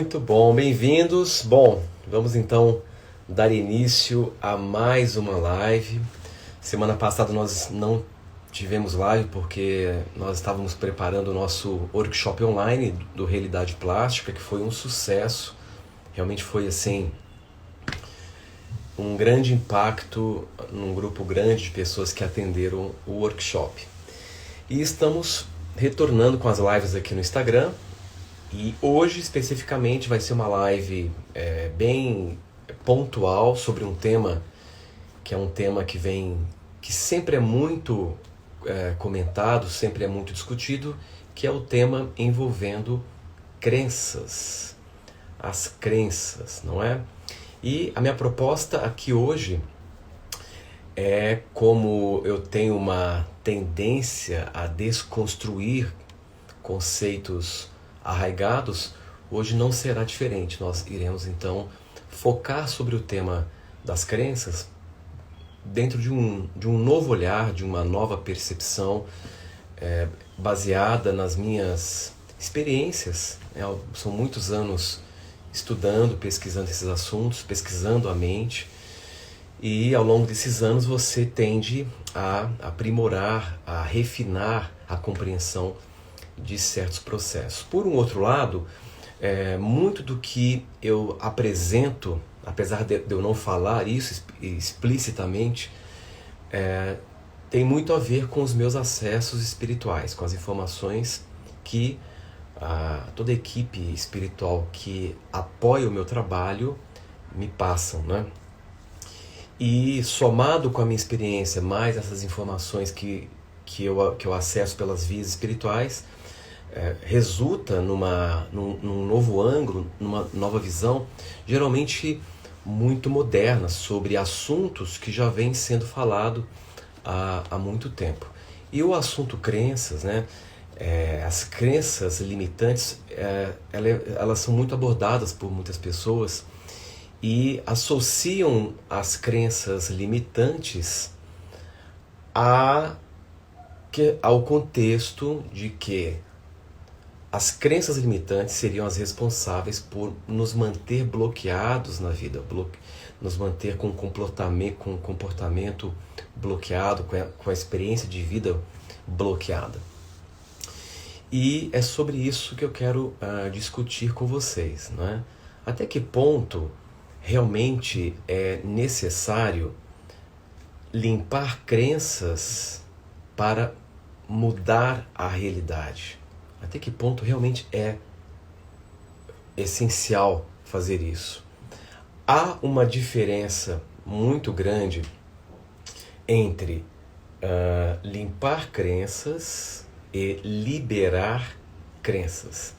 Muito bom, bem-vindos. Bom, vamos então dar início a mais uma live. Semana passada nós não tivemos live porque nós estávamos preparando o nosso workshop online do Realidade Plástica, que foi um sucesso. Realmente foi assim um grande impacto num grupo grande de pessoas que atenderam o workshop. E estamos retornando com as lives aqui no Instagram. E hoje, especificamente, vai ser uma live bem pontual sobre um tema que é um tema que sempre é muito comentado, sempre é muito discutido, que é o tema envolvendo crenças, as crenças, não é? E a minha proposta aqui hoje é, como eu tenho uma tendência a desconstruir conceitos arraigados, hoje não será diferente. Nós iremos então focar sobre o tema das crenças dentro de um novo olhar, de uma nova percepção baseada nas minhas experiências. São muitos anos estudando, pesquisando esses assuntos, pesquisando a mente, e ao longo desses anos você tende a aprimorar, a refinar a compreensão de certos processos. Por um outro lado, muito do que eu apresento, apesar de eu não falar isso explicitamente, tem muito a ver com os meus acessos espirituais, com as informações que toda a equipe espiritual que apoia o meu trabalho me passam, né? E somado com a minha experiência, mais essas informações que eu acesso pelas vias espirituais, resulta num novo ângulo, numa nova visão, geralmente muito moderna, sobre assuntos que já vêm sendo falado há muito tempo. E o assunto crenças, né? As crenças limitantes, elas são muito abordadas por muitas pessoas e associam as crenças limitantes ao contexto de que as crenças limitantes seriam as responsáveis por nos manter bloqueados na vida, nos manter com um comportamento bloqueado, com a experiência de vida bloqueada. E é sobre isso que eu quero discutir com vocês, não é? Até que ponto realmente é necessário limpar crenças para mudar a realidade? Até que ponto realmente é essencial fazer isso? Há uma diferença muito grande entre limpar crenças e liberar crenças.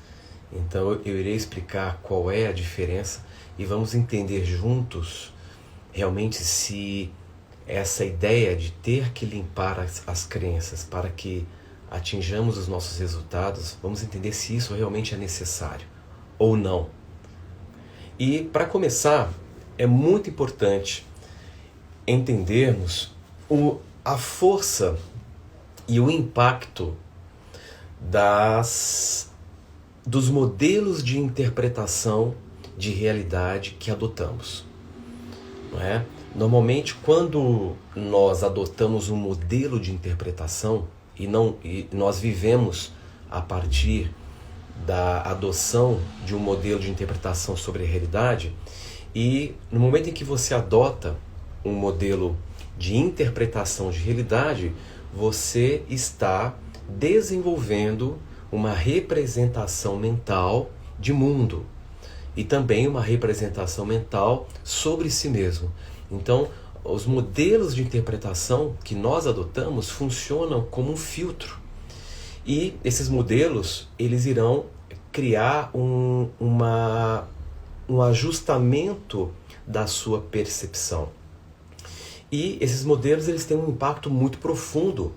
Então eu irei explicar qual é a diferença e vamos entender juntos realmente se essa ideia de ter que limpar as crenças para que atinjamos os nossos resultados, vamos entender se isso realmente é necessário ou não. E para começar, é muito importante entendermos a força e o impacto dos modelos de interpretação de realidade que adotamos, não é? Normalmente, quando nós adotamos um modelo de interpretação e nós vivemos a partir da adoção de um modelo de interpretação sobre a realidade, e no momento em que você adota um modelo de interpretação de realidade, você está desenvolvendo uma representação mental de mundo e também uma representação mental sobre si mesmo. Então, os modelos de interpretação que nós adotamos funcionam como um filtro. E esses modelos, eles irão criar um ajustamento da sua percepção. E esses modelos, eles têm um impacto muito profundo,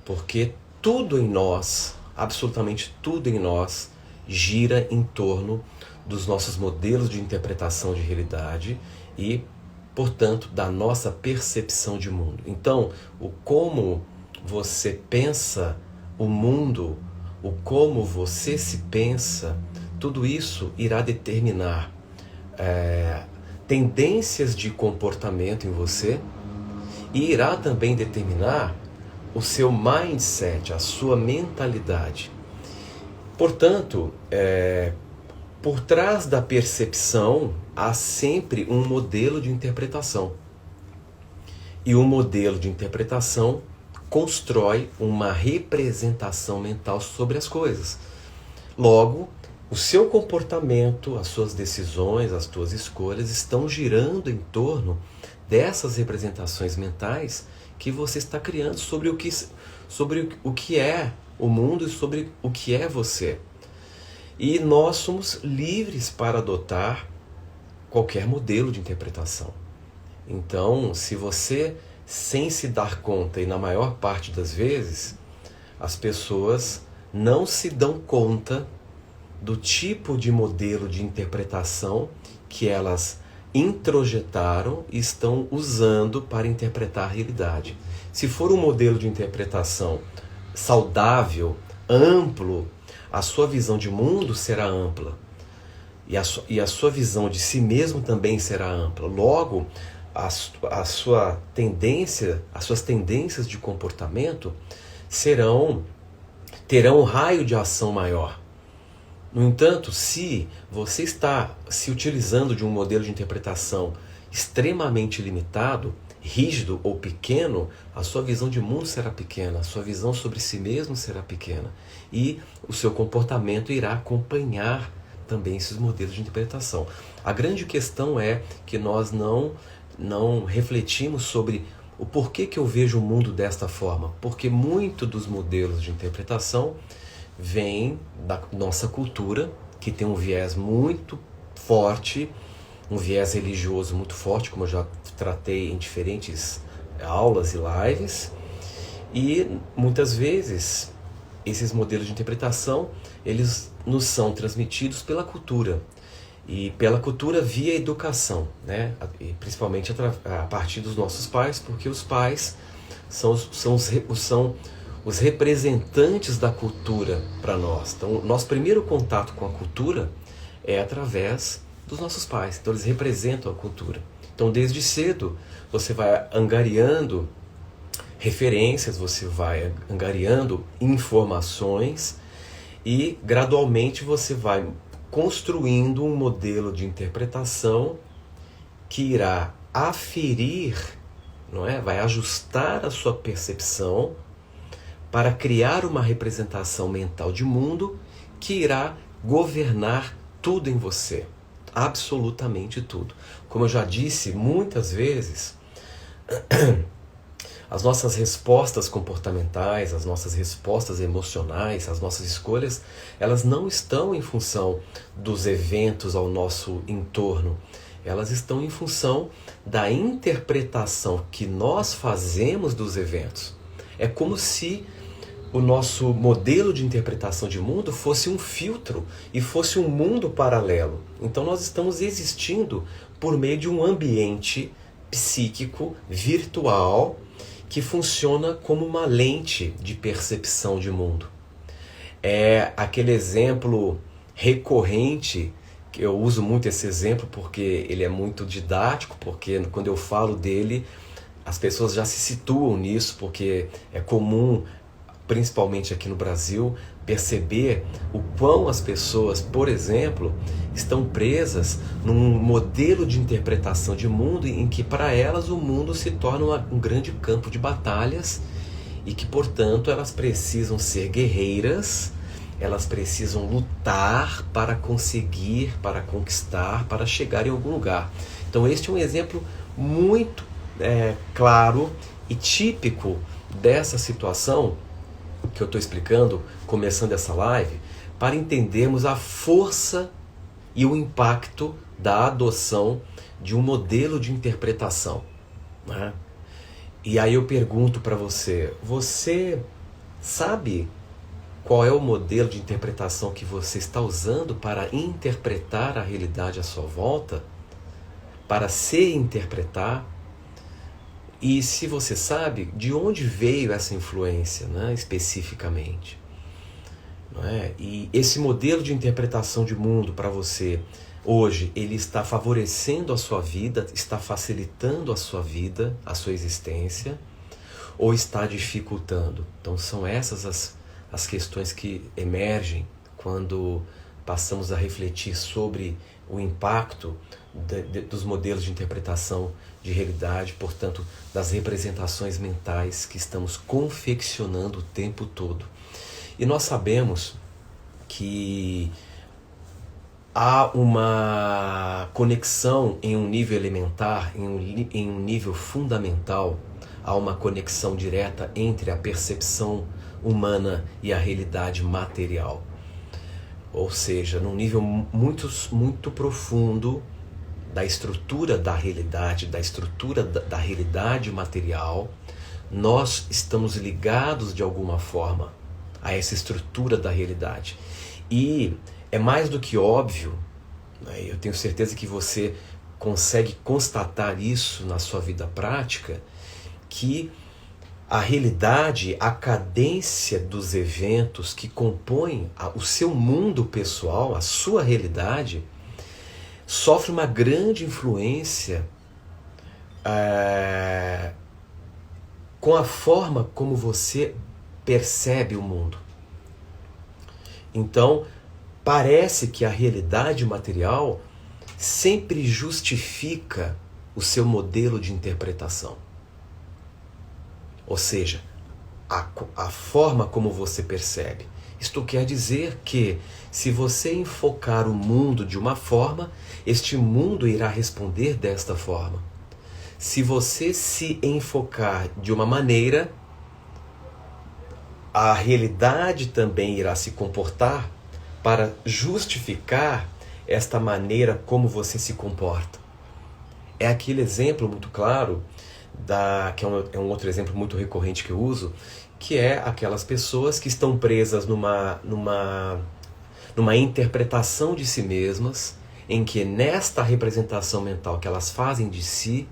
porque tudo em nós, absolutamente tudo em nós, gira em torno dos nossos modelos de interpretação de realidade e, portanto, da nossa percepção de mundo. Então, o como você pensa o mundo, o como você se pensa, tudo isso irá determinar tendências de comportamento em você e irá também determinar o seu mindset, a sua mentalidade. Portanto, por trás da percepção há sempre um modelo de interpretação. E o modelo de interpretação constrói uma representação mental sobre as coisas. Logo, o seu comportamento, as suas decisões, as suas escolhas estão girando em torno dessas representações mentais que você está criando sobre o que é o mundo e sobre o que é você. E nós somos livres para adotar qualquer modelo de interpretação. Então, se você, sem se dar conta, e na maior parte das vezes, as pessoas não se dão conta do tipo de modelo de interpretação que elas introjetaram e estão usando para interpretar a realidade. Se for um modelo de interpretação saudável, amplo, a sua visão de mundo será ampla. E a sua visão de si mesmo também será ampla. Logo, a sua tendência, as suas tendências de comportamento terão um raio de ação maior. No entanto, se você está se utilizando de um modelo de interpretação extremamente limitado, rígido ou pequeno, a sua visão de mundo será pequena, a sua visão sobre si mesmo será pequena. E o seu comportamento irá acompanhar também esses modelos de interpretação. A grande questão é que nós não refletimos sobre o porquê que eu vejo o mundo desta forma. Porque muito dos modelos de interpretação vem da nossa cultura, que tem um viés muito forte, um viés religioso muito forte, como eu já tratei em diferentes aulas e lives. E muitas vezes esses modelos de interpretação, eles nos são transmitidos pela cultura. E pela cultura via educação, né? E principalmente a partir dos nossos pais, porque os pais são os representantes da cultura para nós. Então, nosso primeiro contato com a cultura é através dos nossos pais. Então, eles representam a cultura. Então, desde cedo, você vai angariando referências, você vai angariando informações e, gradualmente, você vai construindo um modelo de interpretação que irá aferir, não é? Vai ajustar a sua percepção para criar uma representação mental de mundo que irá governar tudo em você, absolutamente tudo. Como eu já disse muitas vezes, as nossas respostas comportamentais, as nossas respostas emocionais, as nossas escolhas, elas não estão em função dos eventos ao nosso entorno. Elas estão em função da interpretação que nós fazemos dos eventos. É como se o nosso modelo de interpretação de mundo fosse um filtro e fosse um mundo paralelo. Então nós estamos existindo por meio de um ambiente psíquico, virtual, que funciona como uma lente de percepção de mundo. É aquele exemplo recorrente, que eu uso muito esse exemplo porque ele é muito didático, porque quando eu falo dele, as pessoas já se situam nisso, porque é comum, principalmente aqui no Brasil, perceber o quão as pessoas, por exemplo, estão presas num modelo de interpretação de mundo em que para elas o mundo se torna um grande campo de batalhas e que, portanto, elas precisam ser guerreiras, elas precisam lutar para conseguir, para conquistar, para chegar em algum lugar. Então este é um exemplo muito claro e típico dessa situação que eu estou explicando, começando essa live, para entendermos a força e o impacto da adoção de um modelo de interpretação, né? E aí eu pergunto para você, você sabe qual é o modelo de interpretação que você está usando para interpretar a realidade à sua volta? Para se interpretar? E se você sabe, de onde veio essa influência, né, especificamente? não é? E esse modelo de interpretação de mundo para você hoje, ele está favorecendo a sua vida, está facilitando a sua vida, a sua existência, ou está dificultando? Então são essas as questões que emergem quando passamos a refletir sobre o impacto dos modelos de interpretação de realidade, portanto, das representações mentais que estamos confeccionando o tempo todo. E nós sabemos que há uma conexão em um nível elementar, em um nível fundamental, há uma conexão direta entre a percepção humana e a realidade material. Ou seja, num nível muito profundo da estrutura da realidade, da estrutura da realidade material, nós estamos ligados de alguma forma a essa estrutura da realidade. E é mais do que óbvio, né? Eu tenho certeza que você consegue constatar isso na sua vida prática, que a realidade, a cadência dos eventos que compõem o seu mundo pessoal, a sua realidade, sofre uma grande influência com a forma como você percebe o mundo. Então, parece que a realidade material sempre justifica o seu modelo de interpretação. Ou seja, a forma como você percebe. Isto quer dizer que, se você enfocar o mundo de uma forma, este mundo irá responder desta forma. Se você se enfocar de uma maneira, a realidade também irá se comportar para justificar esta maneira como você se comporta. É aquele exemplo muito claro, que é um outro exemplo muito recorrente que eu uso, que é aquelas pessoas que estão presas numa interpretação de si mesmas, em que nesta representação mental que elas fazem de si,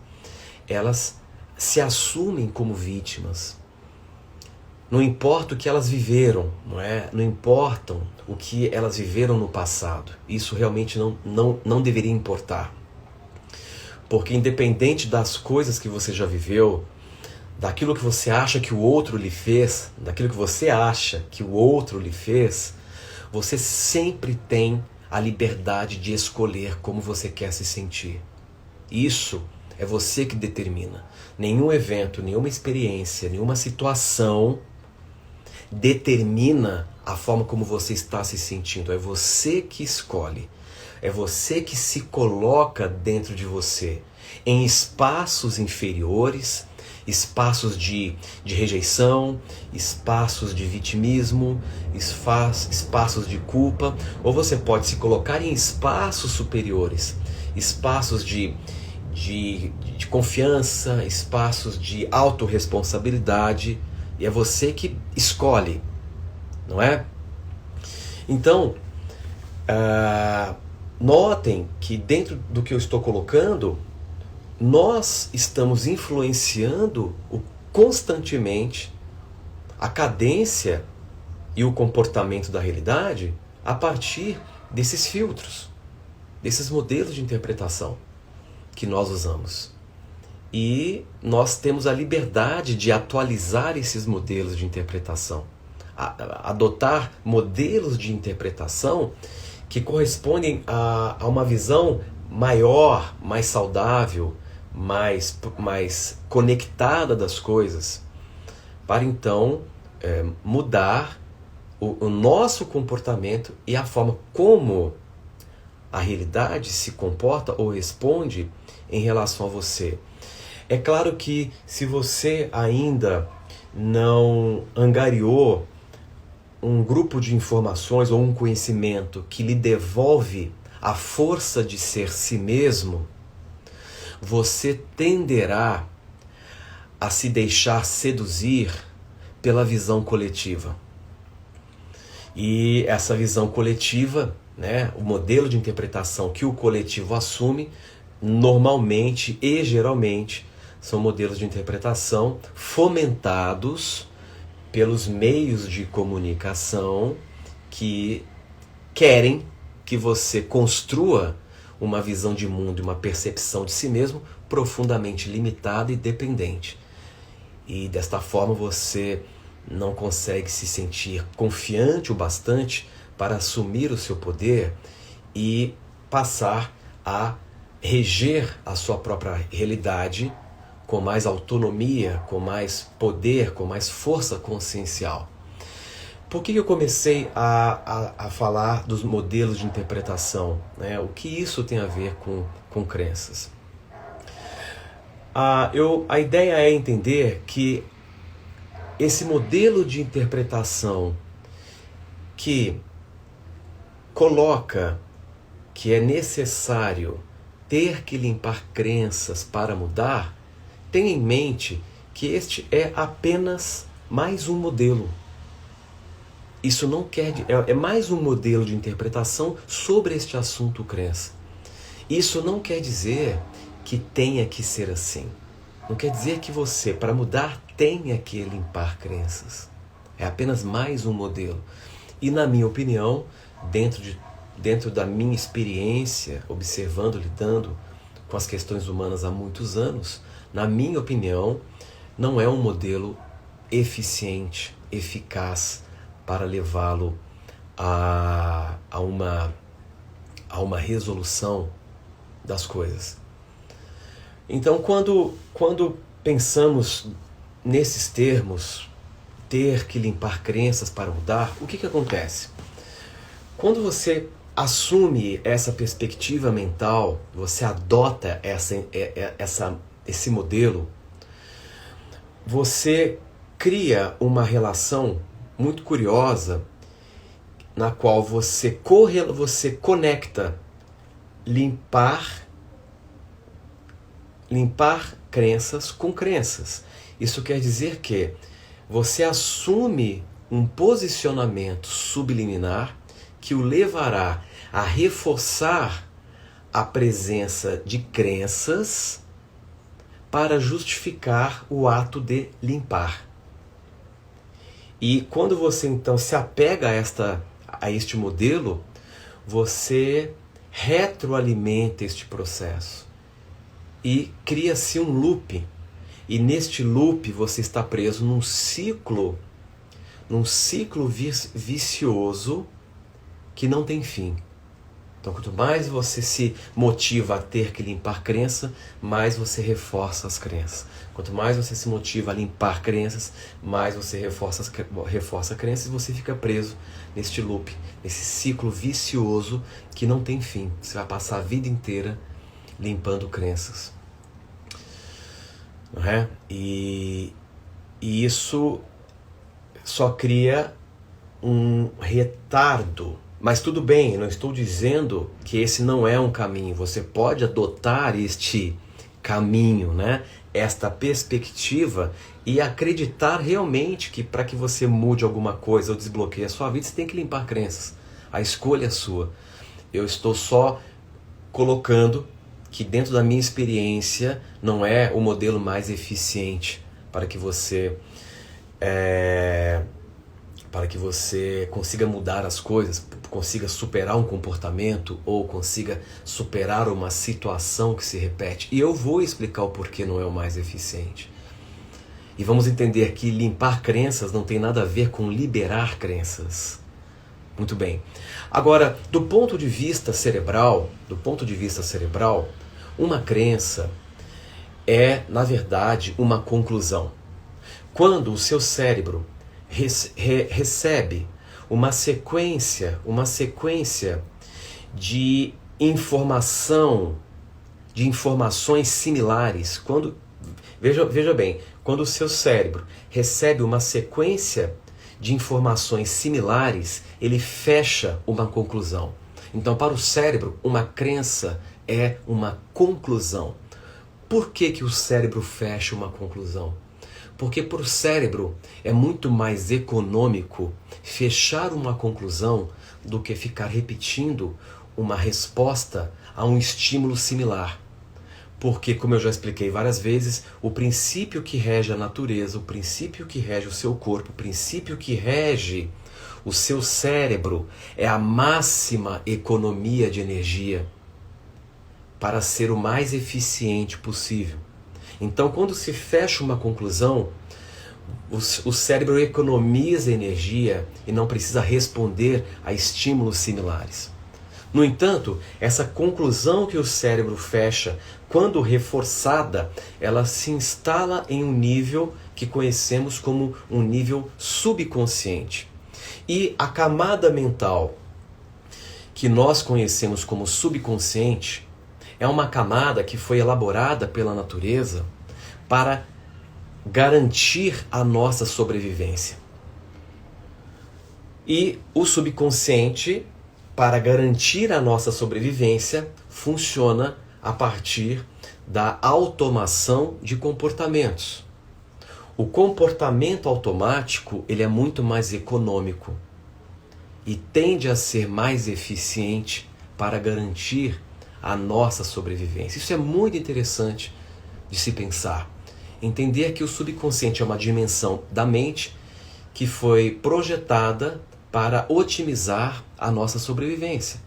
elas se assumem como vítimas. Não importa o que elas viveram, não é? Não importa o que elas viveram no passado. Isso realmente não deveria importar. Porque independente das coisas que você já viveu, daquilo que você acha que o outro lhe fez, daquilo que você acha que o outro lhe fez, você sempre tem a liberdade de escolher como você quer se sentir. Isso é você que determina. Nenhum evento, nenhuma experiência, nenhuma situação determina a forma como você está se sentindo. É você que escolhe. É você que se coloca dentro de você, em espaços inferiores, espaços de rejeição, espaços de vitimismo, espaços de culpa, ou você pode se colocar em espaços superiores, espaços de confiança, espaços de autorresponsabilidade, e é você que escolhe, não é? Então, notem que dentro do que eu estou colocando, nós estamos influenciando constantemente a cadência e o comportamento da realidade a partir desses filtros, desses modelos de interpretação que nós usamos. E nós temos a liberdade de atualizar esses modelos de interpretação, adotar modelos de interpretação que correspondem a uma visão maior, mais saudável, mais conectada das coisas, para então mudar o nosso comportamento e a forma como a realidade se comporta ou responde em relação a você. É claro que se você ainda não angariou um grupo de informações ou um conhecimento que lhe devolve a força de ser si mesmo, você tenderá a se deixar seduzir pela visão coletiva. E essa visão coletiva, né, o modelo de interpretação que o coletivo assume, normalmente e geralmente são modelos de interpretação fomentados pelos meios de comunicação que querem que você construa uma visão de mundo e uma percepção de si mesmo profundamente limitada e dependente. E desta forma você não consegue se sentir confiante o bastante para assumir o seu poder e passar a reger a sua própria realidade com mais autonomia, com mais poder, com mais força consciencial. Por que eu comecei a falar dos modelos de interpretação? Né? O que isso tem a ver com crenças? A ideia é entender que esse modelo de interpretação que coloca que é necessário ter que limpar crenças para mudar, tem em mente que este é apenas mais um modelo. Isso não quer... É mais um modelo de interpretação sobre este assunto crença. Isso não quer dizer que tenha que ser assim. Não quer dizer que você, para mudar, tenha que limpar crenças. É apenas mais um modelo. E na minha opinião, dentro da minha experiência, observando, lidando com as questões humanas há muitos anos, na minha opinião, não é um modelo eficiente, eficaz, para levá-lo a uma resolução das coisas. Então, quando pensamos nesses termos, ter que limpar crenças para mudar, o que acontece? Quando você assume essa perspectiva mental, você adota esse modelo, você cria uma relação muito curiosa na qual você conecta limpar crenças com crenças. Isso quer dizer que você assume um posicionamento subliminar que o levará a reforçar a presença de crenças para justificar o ato de limpar. E quando você então se apega a este modelo, você retroalimenta este processo e cria-se um loop. E neste loop você está preso num ciclo vicioso que não tem fim. Então, quanto mais você se motiva a ter que limpar crença, mais você reforça as crenças. Quanto mais você se motiva a limpar crenças, mais você reforça crenças e você fica preso neste loop, nesse ciclo vicioso que não tem fim. Você vai passar a vida inteira limpando crenças. Não é? E isso só cria um retardo. Mas tudo bem, eu não estou dizendo que esse não é um caminho. Você pode adotar este caminho, né? Esta perspectiva e acreditar realmente que para que você mude alguma coisa ou desbloqueie a sua vida, você tem que limpar crenças. A escolha é sua. Eu estou só colocando que dentro da minha experiência não é o modelo mais eficiente para que você consiga mudar as coisas, consiga superar um comportamento ou consiga superar uma situação que se repete. E eu vou explicar o porquê não é o mais eficiente. E vamos entender que limpar crenças não tem nada a ver com liberar crenças. Muito bem. Agora, do ponto de vista cerebral, uma crença é, na verdade, uma conclusão. Quando o seu cérebro recebe uma sequência de informações similares, veja bem, quando o seu cérebro recebe uma sequência de informações similares, ele fecha uma conclusão. Então, para o cérebro, uma crença é uma conclusão. Por que o cérebro fecha uma conclusão? Porque para o cérebro é muito mais econômico fechar uma conclusão do que ficar repetindo uma resposta a um estímulo similar. Porque, como eu já expliquei várias vezes, o princípio que rege a natureza, o princípio que rege o seu corpo, o princípio que rege O seu cérebro é a máxima economia de energia para ser o mais eficiente possível. Então, quando se fecha uma conclusão, o cérebro economiza energia e não precisa responder a estímulos similares. No entanto, essa conclusão que o cérebro fecha, quando reforçada, ela se instala em um nível que conhecemos como um nível subconsciente. E a camada mental que nós conhecemos como subconsciente é uma camada que foi elaborada pela natureza para garantir a nossa sobrevivência. E o subconsciente, para garantir a nossa sobrevivência, funciona a partir da automação de comportamentos. O comportamento automático, ele é muito mais econômico e tende a ser mais eficiente para garantir a nossa sobrevivência. Isso é muito interessante de se pensar. Entender que o subconsciente é uma dimensão da mente que foi projetada para otimizar a nossa sobrevivência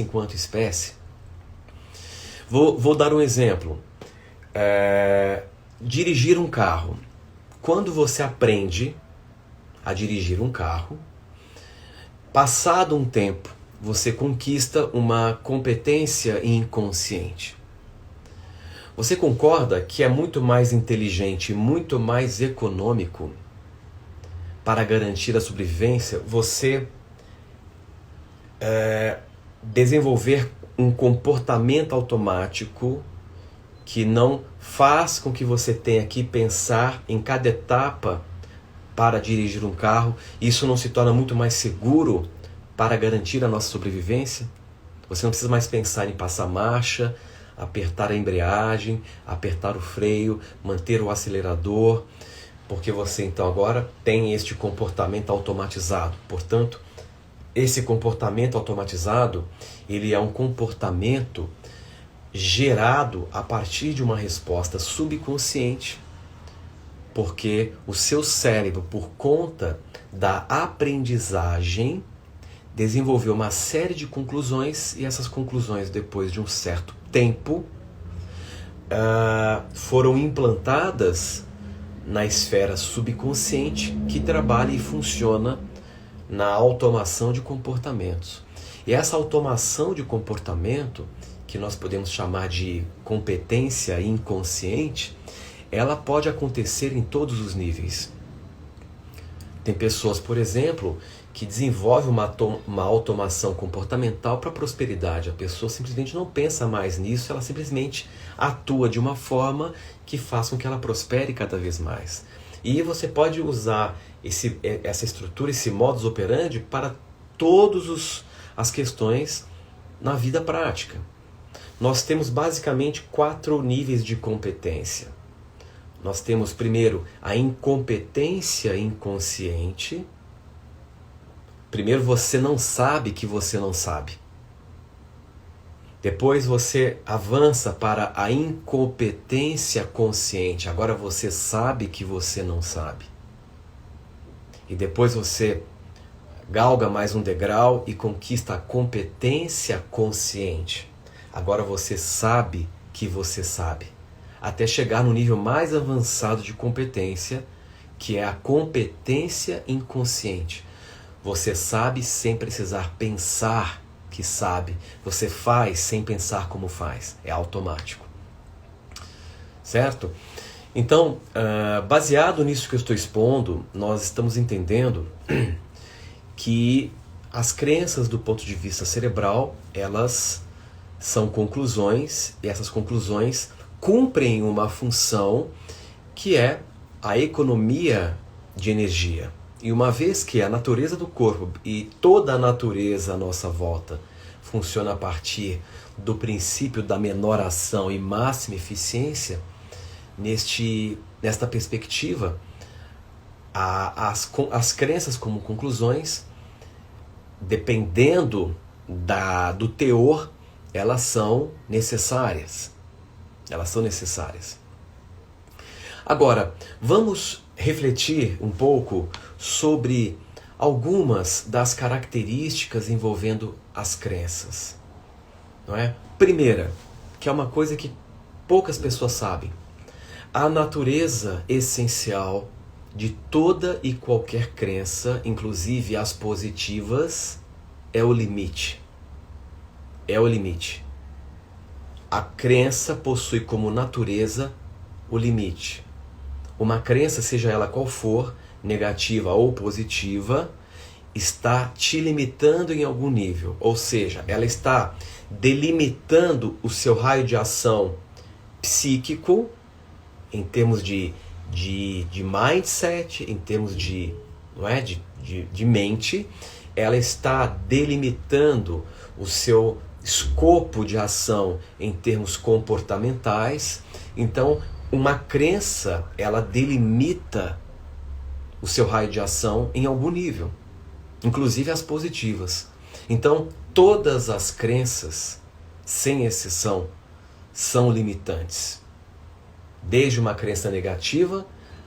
enquanto espécie. Vou dar um exemplo. Dirigir um carro. Quando você aprende a dirigir um carro, passado um tempo, você conquista uma competência inconsciente. Você concorda que é muito mais inteligente, muito mais econômico para garantir a sobrevivência você desenvolver um comportamento automático que não faz com que você tenha que pensar em cada etapa para dirigir um carro? Isso não se torna muito mais seguro para garantir a nossa sobrevivência? Você não precisa mais pensar em passar marcha, apertar a embreagem, apertar o freio, manter o acelerador, porque você então agora tem este comportamento automatizado. Portanto, esse comportamento automatizado, ele é um comportamento gerado a partir de uma resposta subconsciente, porque o seu cérebro, por conta da aprendizagem, desenvolveu uma série de conclusões, e essas conclusões, depois de um certo tempo, foram implantadas na esfera subconsciente, que trabalha e funciona na automação de comportamentos. E essa automação de comportamento, que nós podemos chamar de competência inconsciente, ela pode acontecer em todos os níveis. Tem pessoas, por exemplo, que desenvolvem uma automação comportamental para a prosperidade. A pessoa simplesmente não pensa mais nisso, ela simplesmente atua de uma forma que faça com que ela prospere cada vez mais. E você pode usar essa estrutura, esse modus operandi para todas as questões na vida prática. Nós temos basicamente 4 níveis de competência. Nós temos primeiro a incompetência inconsciente. Primeiro você não sabe que você não sabe. Depois você avança para a incompetência consciente. Agora você sabe que você não sabe. E depois você galga mais um degrau e conquista a competência consciente. Agora você sabe que você sabe. Até chegar no nível mais avançado de competência, que é a competência inconsciente. Você sabe sem precisar pensar que sabe. Você faz sem pensar como faz. É automático. Certo? Então, baseado nisso que eu estou expondo, nós estamos entendendo que as crenças do ponto de vista cerebral, elas são conclusões, e essas conclusões cumprem uma função que é a economia de energia. E uma vez que a natureza do corpo e toda a natureza à nossa volta funciona a partir do princípio da menor ação e máxima eficiência, nesta perspectiva, as crenças como conclusões, dependendo do teor, elas são necessárias. Agora, vamos refletir um pouco sobre algumas das características envolvendo as crenças, não é? Primeira, que é uma coisa que poucas pessoas sabem, a natureza essencial de toda e qualquer crença, inclusive as positivas, é o limite. É o limite. A crença possui como natureza o limite. Uma crença, seja ela qual for, negativa ou positiva, está te limitando em algum nível. Ou seja, ela está delimitando o seu raio de ação psíquico, em termos de mindset, em termos não é, de mente. Ela está delimitando o seu escopo de ação em termos comportamentais. Então, uma crença, ela delimita o seu raio de ação em algum nível, inclusive as positivas. Então, todas as crenças, sem exceção, são limitantes. Desde uma crença negativa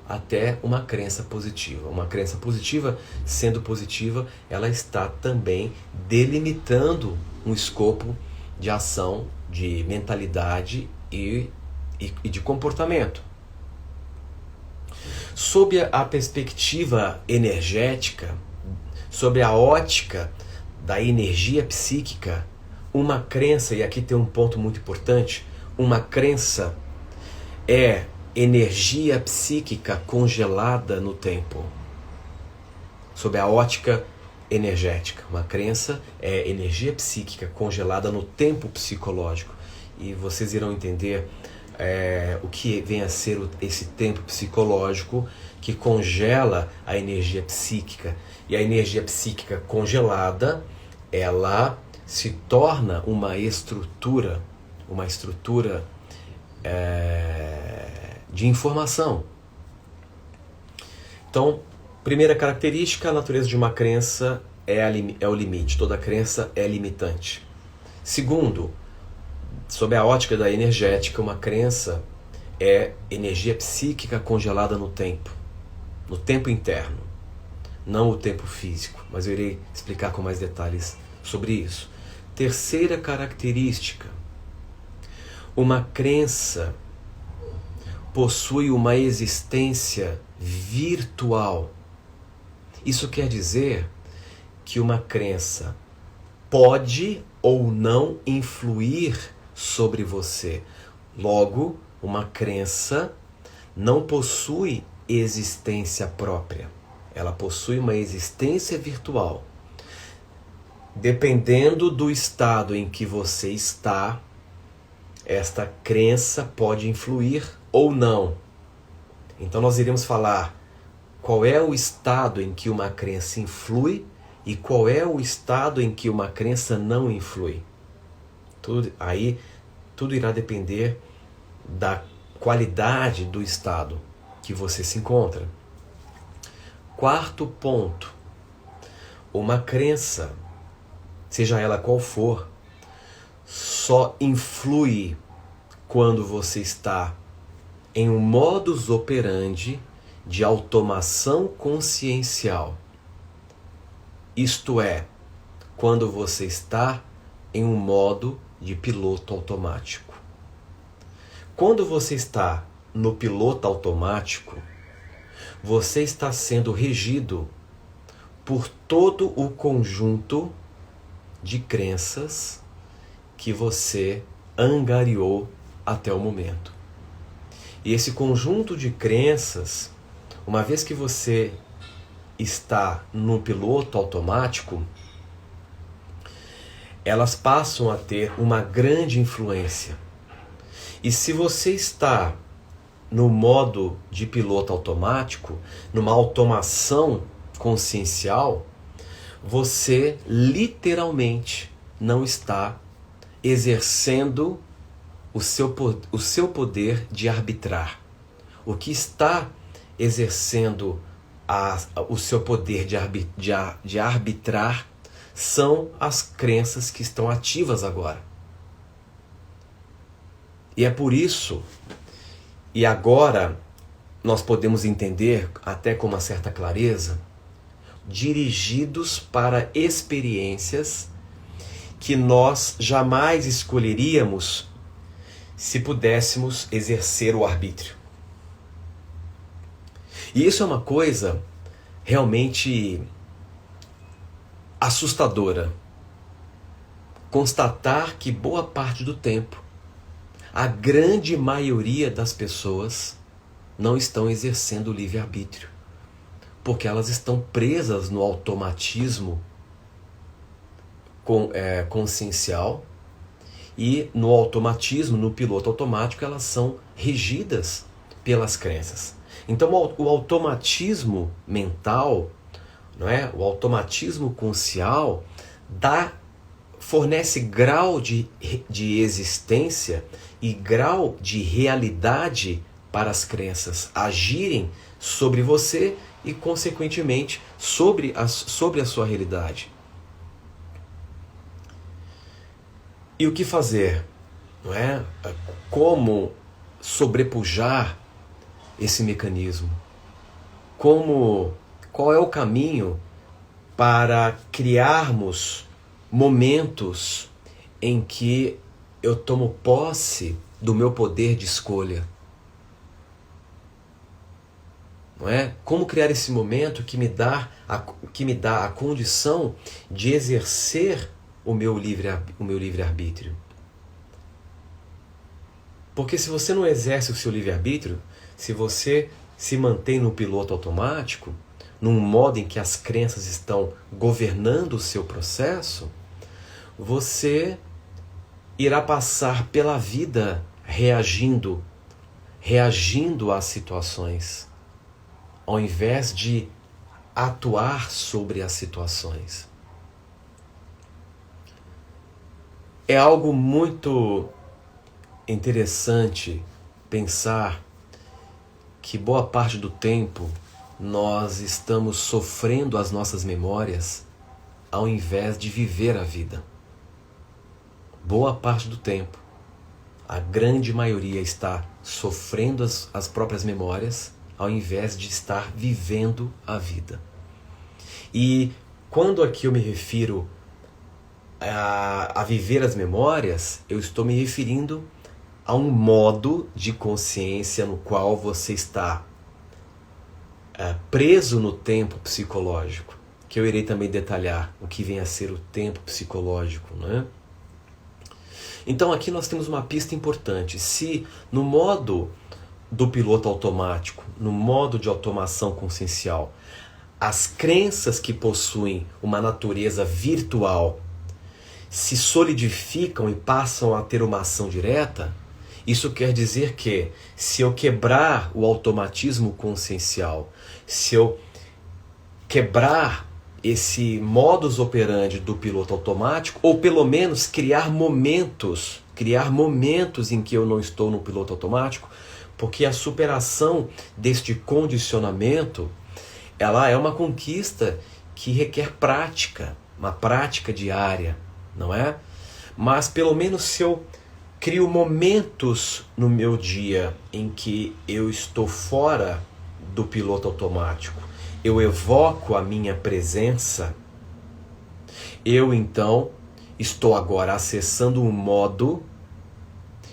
até uma crença positiva. Uma crença positiva, sendo positiva, ela está também delimitando um escopo de ação, de mentalidade e de comportamento. Sob a perspectiva energética, sob a ótica da energia psíquica, uma crença, e aqui tem um ponto muito importante, uma crença é energia psíquica congelada no tempo. Sob a ótica energética, uma crença é energia psíquica congelada no tempo psicológico. E vocês irão entender o que vem a ser esse tempo psicológico que congela a energia psíquica. E a energia psíquica congelada, ela se torna uma estrutura de informação. Então, primeira característica, a natureza de uma crença é o limite. Toda crença é limitante. Segundo, sob a ótica da energética, uma crença é energia psíquica congelada no tempo interno, não o tempo físico, mas eu irei explicar com mais detalhes sobre isso. Terceira característica, uma crença possui uma existência virtual. Isso quer dizer que uma crença pode ou não influir sobre você. Logo, uma crença não possui existência própria. Ela possui uma existência virtual. Dependendo do estado em que você está, esta crença pode influir ou não. Então nós iremos falar qual é o estado em que uma crença influi e qual é o estado em que uma crença não influi. Tudo irá depender da qualidade do estado que você se encontra. Quarto ponto, uma crença, seja ela qual for, só influi quando você está em um modus operandi de automação consciencial. Isto é, quando você está em um modo de piloto automático. Quando você está no piloto automático, você está sendo regido por todo o conjunto de crenças que você angariou até o momento. E esse conjunto de crenças, uma vez que você está no piloto automático, elas passam a ter uma grande influência. E se você está no modo de piloto automático, numa automação consciencial, você literalmente não está exercendo o seu poder de arbitrar. O que está exercendo o seu poder de arbitrar são as crenças que estão ativas agora. E é por isso, e agora nós podemos entender até com uma certa clareza, dirigidos para experiências que nós jamais escolheríamos se pudéssemos exercer o arbítrio. E isso é uma coisa realmente assustadora. Constatar que boa parte do tempo, a grande maioria das pessoas não estão exercendo o livre-arbítrio, porque elas estão presas no automatismo consciencial, e no automatismo, no piloto automático, elas são regidas pelas crenças. Então o automatismo mental, não é? O automatismo consciencial fornece grau de existência e grau de realidade para as crenças agirem sobre você e, consequentemente, sobre a sua realidade. E o que fazer? Não é? Como sobrepujar esse mecanismo? Qual é o caminho para criarmos momentos em que eu tomo posse do meu poder de escolha? Não é? Como criar esse momento que me dá a condição de exercer o meu livre-arbítrio? Porque se você não exerce o seu livre-arbítrio, se você se mantém no piloto automático, num modo em que as crenças estão governando o seu processo, você irá passar pela vida reagindo às situações, ao invés de atuar sobre as situações. É algo muito interessante pensar que boa parte do tempo nós estamos sofrendo as nossas memórias ao invés de viver a vida. Boa parte do tempo, a grande maioria está sofrendo as próprias memórias ao invés de estar vivendo a vida. E quando aqui eu me refiro a viver as memórias, eu estou me referindo a um modo de consciência no qual você está preso no tempo psicológico, que eu irei também detalhar o que vem a ser o tempo psicológico, né? Então aqui nós temos uma pista importante. Se no modo do piloto automático, no modo de automação consciencial, as crenças que possuem uma natureza virtual se solidificam e passam a ter uma ação direta, isso quer dizer que, se eu quebrar o automatismo consciencial, se eu quebrar esse modus operandi do piloto automático, ou pelo menos criar momentos em que eu não estou no piloto automático, porque a superação deste condicionamento, ela é uma conquista que requer prática, uma prática diária, não é? Mas pelo menos se eu crio momentos no meu dia em que eu estou fora do piloto automático, eu evoco a minha presença, eu então estou agora acessando um modo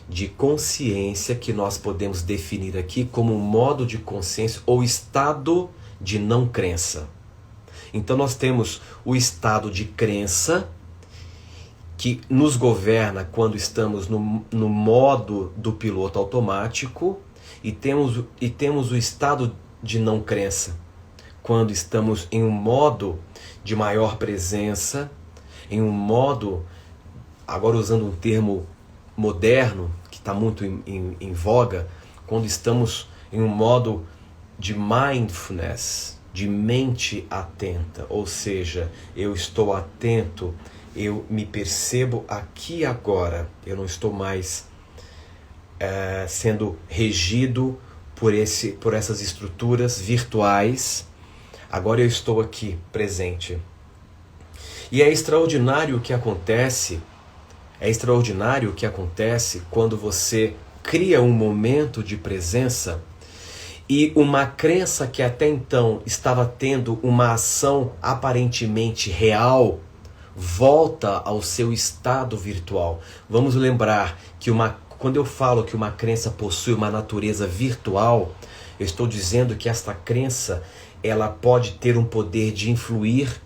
de consciência que nós podemos definir aqui como um modo de consciência ou estado de não crença. Então nós temos o estado de crença, que nos governa quando estamos no modo do piloto automático, e temos o estado de não crença, quando estamos em um modo de maior presença, em um modo, agora usando um termo moderno, que está muito em voga, quando estamos em um modo de mindfulness, de mente atenta, ou seja, eu estou atento, eu me percebo aqui e agora, eu não estou mais sendo regido por essas estruturas virtuais, agora eu estou aqui, presente. E é extraordinário o que acontece, quando você cria um momento de presença E uma crença que até então estava tendo uma ação aparentemente real, volta ao seu estado virtual. Vamos lembrar que quando eu falo que uma crença possui uma natureza virtual, eu estou dizendo que esta crença ela pode ter um poder de influir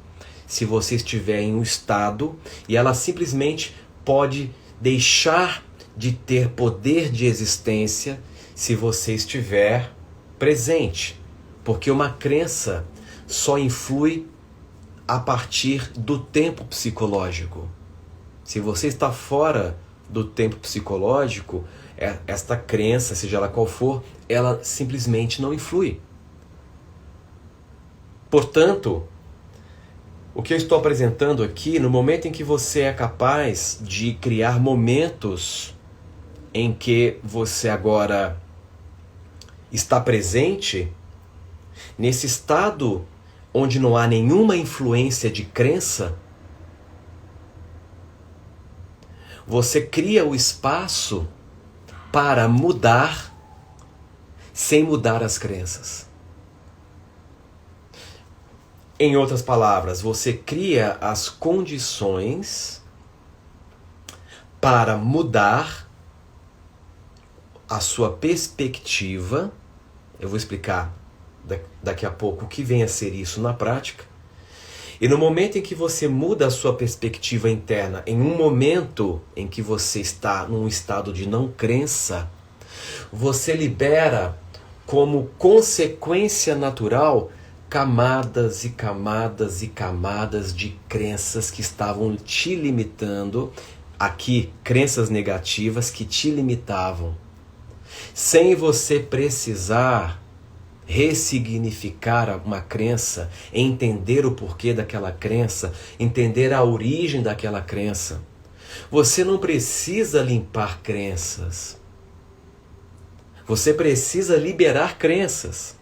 se você estiver em um estado, e ela simplesmente pode deixar de ter poder de existência se você estiver presente, porque uma crença só influi a partir do tempo psicológico. Se você está fora do tempo psicológico, esta crença, seja ela qual for, ela simplesmente não influi. Portanto, o que eu estou apresentando aqui, no momento em que você é capaz de criar momentos em que você agora está presente, nesse estado onde não há nenhuma influência de crença, você cria o espaço para mudar sem mudar as crenças. Em outras palavras, você cria as condições para mudar a sua perspectiva. Eu vou explicar daqui a pouco o que vem a ser isso na prática. E no momento em que você muda a sua perspectiva interna, em um momento em que você está num estado de não crença, você libera como consequência natural camadas e camadas e camadas de crenças que estavam te limitando. Aqui, crenças negativas que te limitavam. Sem você precisar ressignificar uma crença, entender o porquê daquela crença, entender a origem daquela crença. Você não precisa limpar crenças. Você precisa liberar crenças.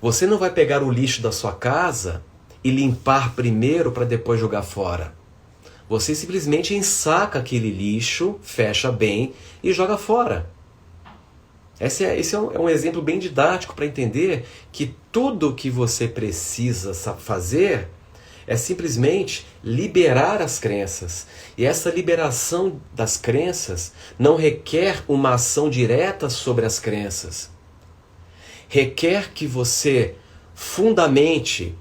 Você não vai pegar o lixo da sua casa e limpar primeiro para depois jogar fora. Você simplesmente ensaca aquele lixo, fecha bem e joga fora. Esse é um exemplo bem didático para entender que tudo que você precisa fazer é simplesmente liberar as crenças. E essa liberação das crenças não requer uma ação direta sobre as crenças. Requer que você fundamente,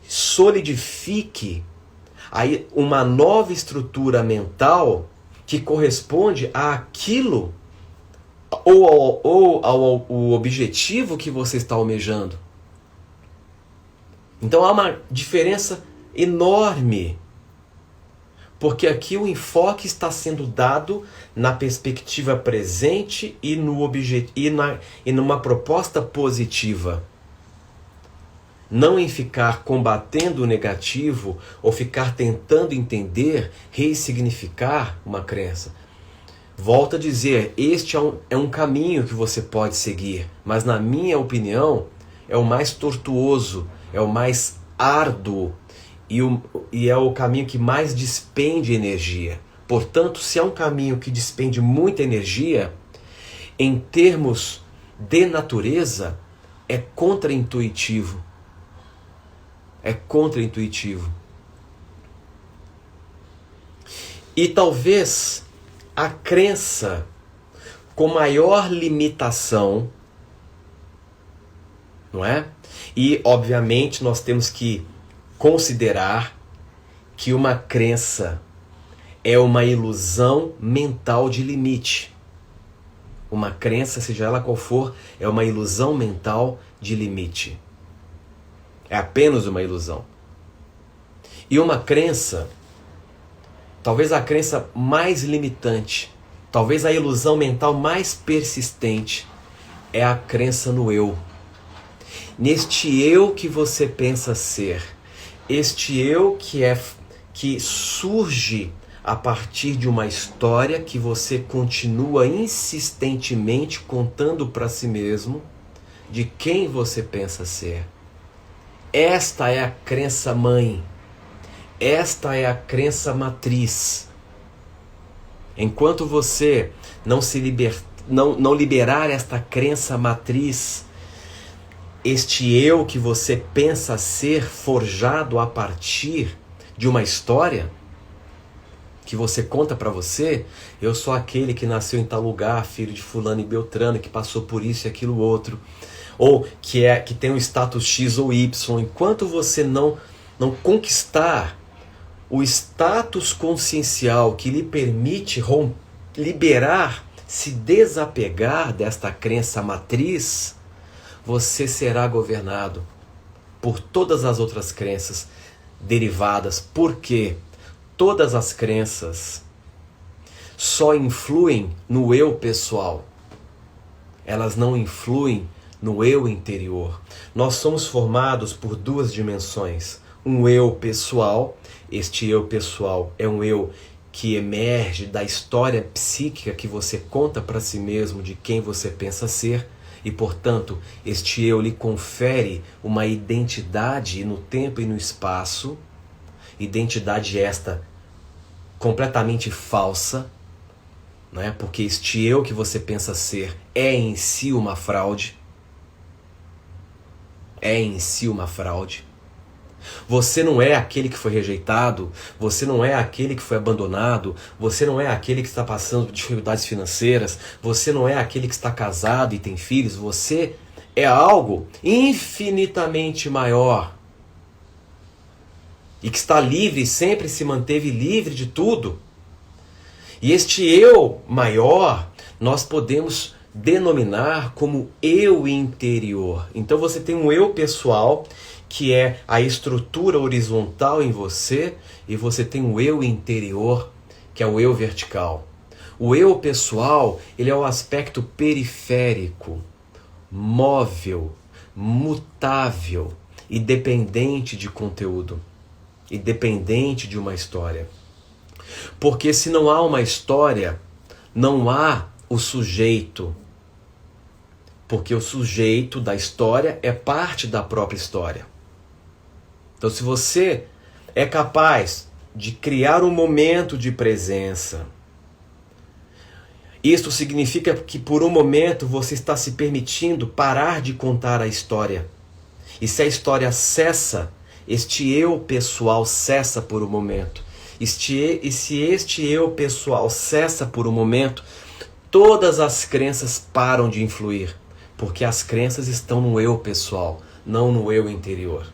solidifique aí uma nova estrutura mental que corresponde àquilo ou ao objetivo que você está almejando. Então há uma diferença enorme, porque aqui o enfoque está sendo dado na perspectiva presente e numa proposta positiva. Não em ficar combatendo o negativo ou ficar tentando entender, ressignificar uma crença. Volto a dizer, este é um caminho que você pode seguir, mas na minha opinião é o mais tortuoso, é o mais árduo e é o caminho que mais despende energia. Portanto, se é um caminho que despende muita energia, em termos de natureza, é contraintuitivo. É contraintuitivo. E talvez a crença com maior limitação, não é? E, obviamente, nós temos que considerar que uma crença é uma ilusão mental de limite. Uma crença, seja ela qual for, é uma ilusão mental de limite. É apenas uma ilusão. E uma crença, talvez a crença mais limitante, talvez a ilusão mental mais persistente, é a crença no eu. Neste eu que você pensa ser. Este eu que surge a partir de uma história que você continua insistentemente contando para si mesmo de quem você pensa ser. Esta é a crença mãe. Esta é a crença matriz. Enquanto você não se não liberar esta crença matriz, este eu que você pensa ser forjado a partir de uma história que você conta pra você, eu sou aquele que nasceu em tal lugar, filho de fulano e beltrano, que passou por isso e aquilo outro, ou que tem um status X ou Y. Enquanto você não conquistar o status consciencial que lhe permite liberar, se desapegar desta crença matriz, você será governado por todas as outras crenças derivadas. Por quê? Todas as crenças só influem no eu pessoal. Elas não influem no eu interior. Nós somos formados por duas dimensões. Um eu pessoal. Este eu pessoal é um eu que emerge da história psíquica que você conta para si mesmo de quem você pensa ser. E, portanto, este eu lhe confere uma identidade no tempo e no espaço. Identidade esta completamente falsa, né? Porque este eu que você pensa ser é em si uma fraude. É em si uma fraude. Você não é aquele que foi rejeitado, você não é aquele que foi abandonado, você não é aquele que está passando por dificuldades financeiras, você não é aquele que está casado e tem filhos, você é algo infinitamente maior e que está livre e sempre se manteve livre de tudo. E este eu maior nós podemos denominar como eu interior. Então você tem um eu pessoal, que é a estrutura horizontal em você, e você tem o eu interior, que é o eu vertical. O eu pessoal, ele é o aspecto periférico, móvel, mutável e dependente de conteúdo, e dependente de uma história. Porque se não há uma história, não há o sujeito. Porque o sujeito da história é parte da própria história. Então, se você é capaz de criar um momento de presença, isto significa que por um momento você está se permitindo parar de contar a história. E se a história cessa, este eu pessoal cessa por um momento. E se este eu pessoal cessa por um momento, todas as crenças param de influir. Porque as crenças estão no eu pessoal, não no eu interior.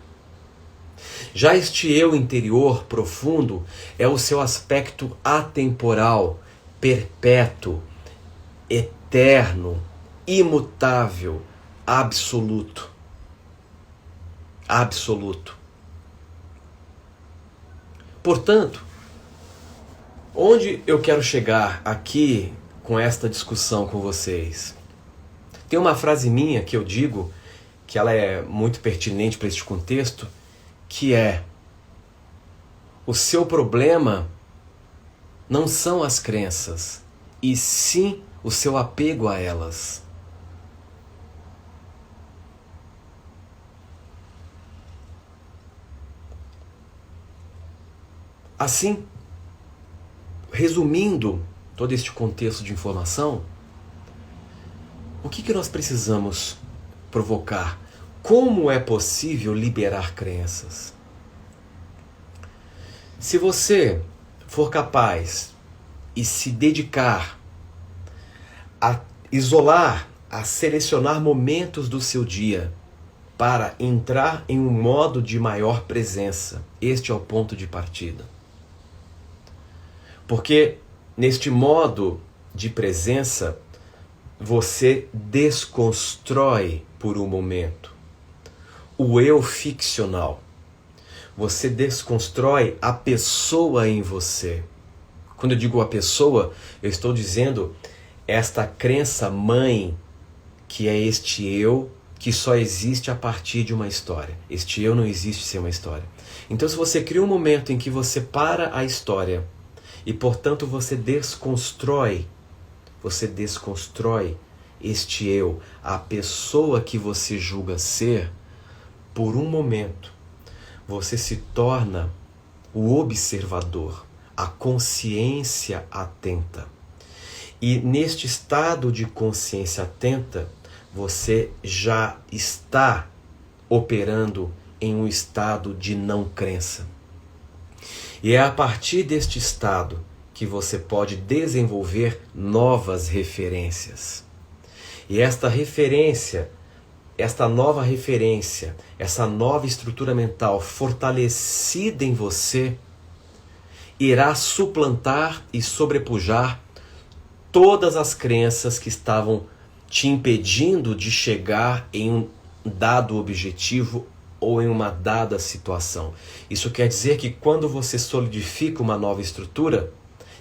Já este eu interior profundo é o seu aspecto atemporal, perpétuo, eterno, imutável, absoluto. Absoluto. Portanto, onde eu quero chegar aqui com esta discussão com vocês? Tem uma frase minha que eu digo, que ela é muito pertinente para este contexto, que é: o seu problema não são as crenças, e sim o seu apego a elas. Assim, resumindo todo este contexto de informação, o que nós precisamos provocar? Como é possível liberar crenças? Se você for capaz e se dedicar a isolar, a selecionar momentos do seu dia para entrar em um modo de maior presença, este é o ponto de partida. Porque neste modo de presença, você desconstrói por um momento o eu ficcional. Você desconstrói a pessoa em você. Quando eu digo a pessoa, eu estou dizendo esta crença mãe, que é este eu que só existe a partir de uma história. Este eu não existe sem uma história. Então, se você cria um momento em que você para a história e, portanto, você desconstrói este eu, a pessoa que você julga ser, por um momento, você se torna o observador, a consciência atenta. E neste estado de consciência atenta, você já está operando em um estado de não crença. E é a partir deste estado que você pode desenvolver novas referências. E esta referência, esta nova referência, essa nova estrutura mental fortalecida em você, irá suplantar e sobrepujar todas as crenças que estavam te impedindo de chegar em um dado objetivo ou em uma dada situação. Isso quer dizer que quando você solidifica uma nova estrutura,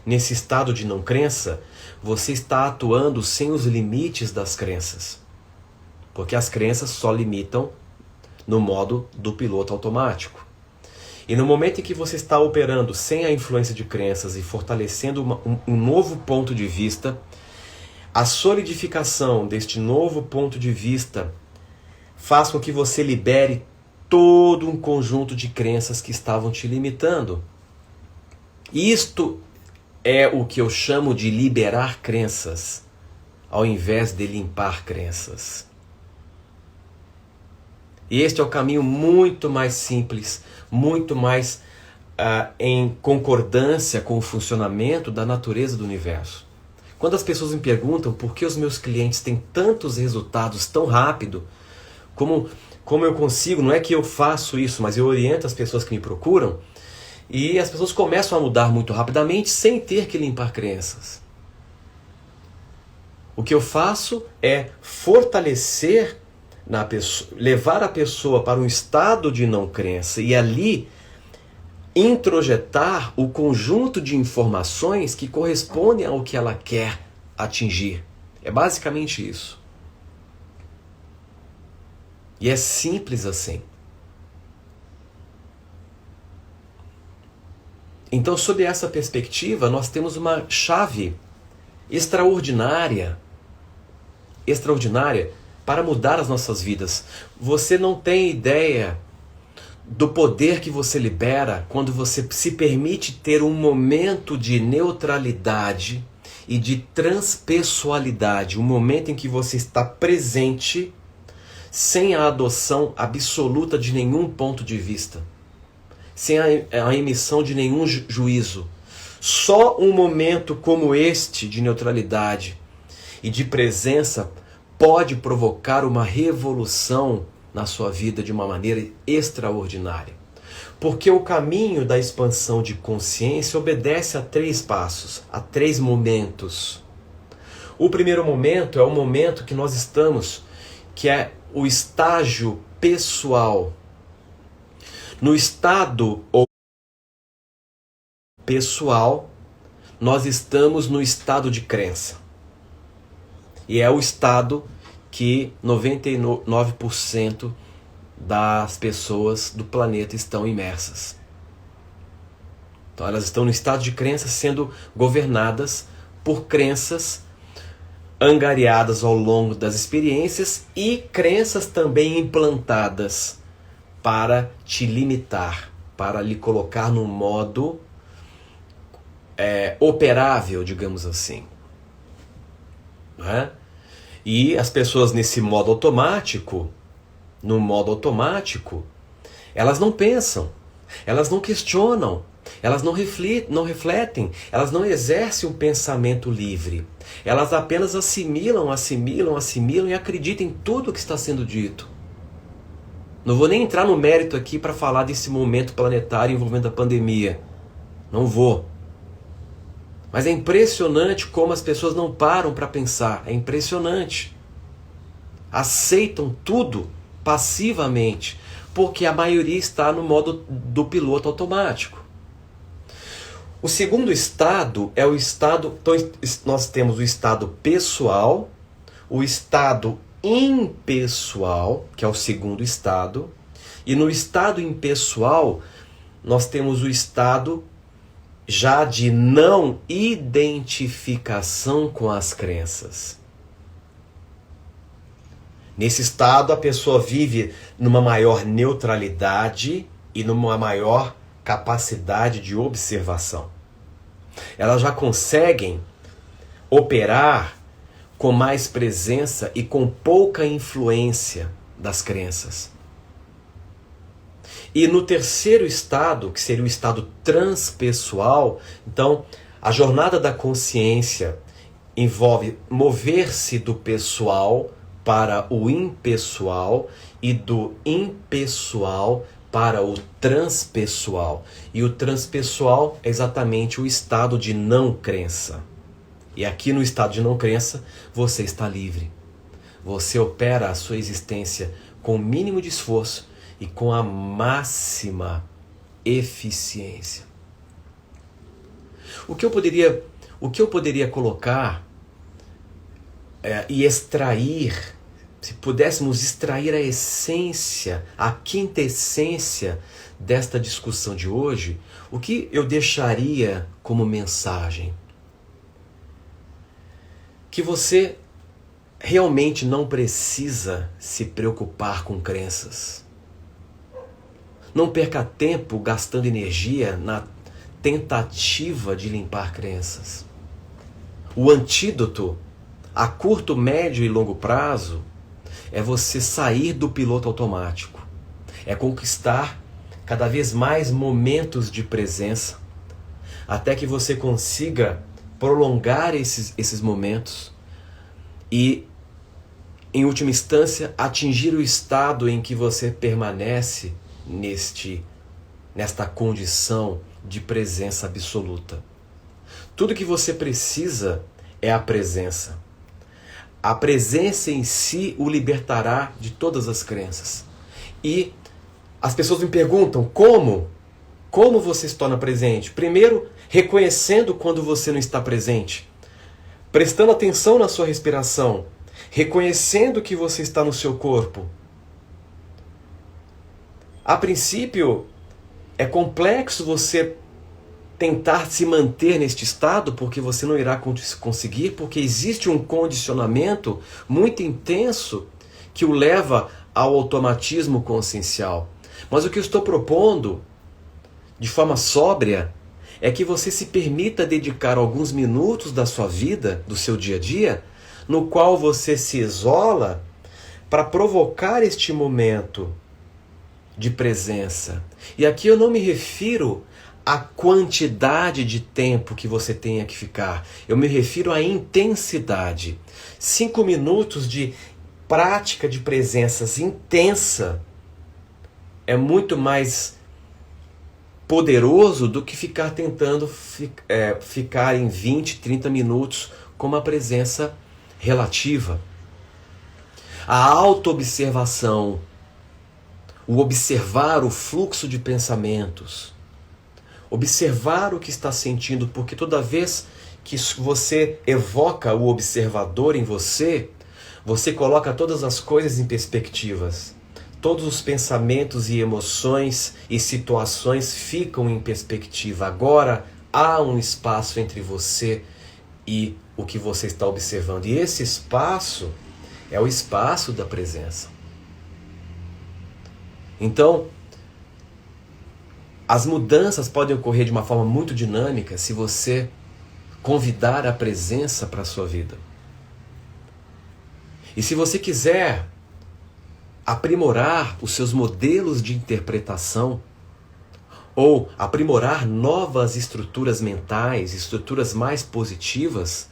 nesse estado de não crença, você está atuando sem os limites das crenças. Porque as crenças só limitam no modo do piloto automático. E no momento em que você está operando sem a influência de crenças e fortalecendo um novo ponto de vista, a solidificação deste novo ponto de vista faz com que você libere todo um conjunto de crenças que estavam te limitando. Isto é o que eu chamo de liberar crenças, ao invés de limpar crenças. E este é o caminho muito mais simples, muito mais em concordância com o funcionamento da natureza do universo. Quando as pessoas me perguntam por que os meus clientes têm tantos resultados tão rápido, como eu consigo, não é que eu faço isso, mas eu oriento as pessoas que me procuram, e as pessoas começam a mudar muito rapidamente sem ter que limpar crenças. O que eu faço é fortalecer na pessoa, levar a pessoa para um estado de não crença e ali introjetar o conjunto de informações que correspondem ao que ela quer atingir. É basicamente isso. E é simples assim. Então, sob essa perspectiva, nós temos uma chave extraordinária para mudar as nossas vidas. Você não tem ideia do poder que você libera quando você se permite ter um momento de neutralidade e de transpessoalidade, um momento em que você está presente sem a adoção absoluta de nenhum ponto de vista, sem a emissão de nenhum juízo. Só um momento como este de neutralidade e de presença pode provocar uma revolução na sua vida de uma maneira extraordinária. Porque o caminho da expansão de consciência obedece a 3 passos, a 3 momentos. O primeiro momento é o momento que nós estamos, que é o estágio pessoal. No estado pessoal, nós estamos no estado de crença. E é o estado que 99% das pessoas do planeta estão imersas. Então elas estão no estado de crença sendo governadas por crenças angariadas ao longo das experiências e crenças também implantadas para te limitar, para lhe colocar num modo operável, digamos assim. Não é? E as pessoas nesse modo automático, no modo automático, elas não pensam, elas não questionam, elas não refletem, elas não exercem um pensamento livre. Elas apenas assimilam e acreditam em tudo o que está sendo dito. Não vou nem entrar no mérito aqui para falar desse momento planetário envolvendo a pandemia. Não vou. Mas é impressionante como as pessoas não param para pensar. É impressionante. Aceitam tudo passivamente, porque a maioria está no modo do piloto automático. O segundo estado é o estado... Então nós temos o estado pessoal, o estado impessoal, que é o segundo estado, e no estado impessoal nós temos o estado já de não identificação com as crenças. Nesse estado a pessoa vive numa maior neutralidade e numa maior capacidade de observação. Elas já conseguem operar com mais presença e com pouca influência das crenças. E no terceiro estado, que seria o estado transpessoal, então a jornada da consciência envolve mover-se do pessoal para o impessoal e do impessoal para o transpessoal. E o transpessoal é exatamente o estado de não crença. E aqui no estado de não crença, você está livre. Você opera a sua existência com o mínimo de esforço e com a máxima eficiência. O que eu poderia colocar e extrair, se pudéssemos extrair a essência, a quintessência desta discussão de hoje, o que eu deixaria como mensagem? Que você realmente não precisa se preocupar com crenças. Não perca tempo gastando energia na tentativa de limpar crenças. O antídoto a curto, médio e longo prazo é você sair do piloto automático. É conquistar cada vez mais momentos de presença até que você consiga prolongar esses momentos e, em última instância, atingir o estado em que você permanece nesta condição de presença absoluta. Tudo que você precisa é a presença. A presença em si o libertará de todas as crenças. E as pessoas me perguntam como? Como você se torna presente? Primeiro, reconhecendo quando você não está presente. Prestando atenção na sua respiração. Reconhecendo que você está no seu corpo. A princípio, é complexo você tentar se manter neste estado, porque você não irá conseguir, porque existe um condicionamento muito intenso que o leva ao automatismo consciencial. Mas o que eu estou propondo, de forma sóbria, é que você se permita dedicar alguns minutos da sua vida, do seu dia a dia, no qual você se isola para provocar este momento de presença. E aqui eu não me refiro à quantidade de tempo que você tenha que ficar. Eu me refiro à intensidade. 5 minutos de prática de presenças intensa é muito mais poderoso do que ficar tentando ficar em 20, 30 minutos com uma presença relativa. A autoobservação, o observar o fluxo de pensamentos, observar o que está sentindo, porque toda vez que você evoca o observador em você, você coloca todas as coisas em perspectivas. Todos os pensamentos e emoções e situações ficam em perspectiva. Agora há um espaço entre você e o que você está observando. E esse espaço é o espaço da presença. Então, as mudanças podem ocorrer de uma forma muito dinâmica se você convidar a presença para a sua vida. E se você quiser aprimorar os seus modelos de interpretação ou aprimorar novas estruturas mentais, estruturas mais positivas,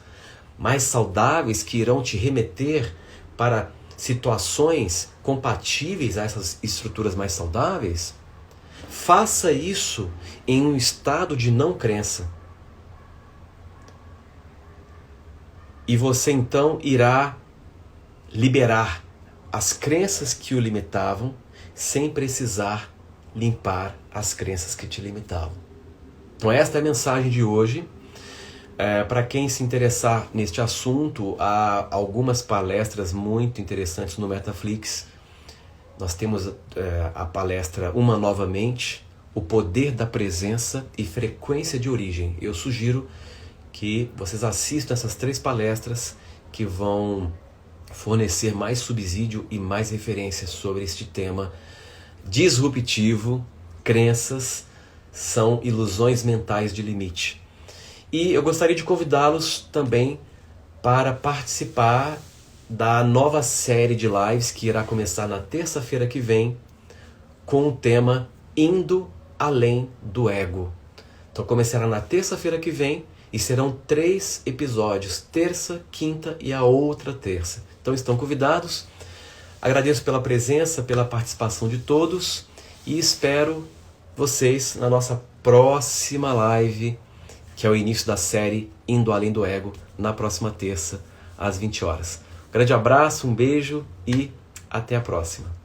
mais saudáveis, que irão te remeter para situações compatíveis a essas estruturas mais saudáveis, faça isso em um estado de não crença. E você então irá liberar as crenças que o limitavam, sem precisar limpar as crenças que te limitavam. Então esta é a mensagem de hoje. Para quem se interessar neste assunto, há algumas palestras muito interessantes no Metaflix. Nós temos a palestra Uma Nova Mente, o poder da presença e frequência de origem. Eu sugiro que vocês assistam essas 3 palestras que vão fornecer mais subsídio e mais referências sobre este tema disruptivo. Crenças são ilusões mentais de limite. E eu gostaria de convidá-los também para participar da nova série de lives que irá começar na terça-feira que vem com o tema Indo Além do Ego. Então começará na terça-feira que vem e serão 3 episódios, terça, quinta e a outra terça. Então estão convidados. Agradeço pela presença, pela participação de todos e espero vocês na nossa próxima live, que é o início da série Indo Além do Ego, na próxima terça, às 20 horas. Um grande abraço, um beijo e até a próxima.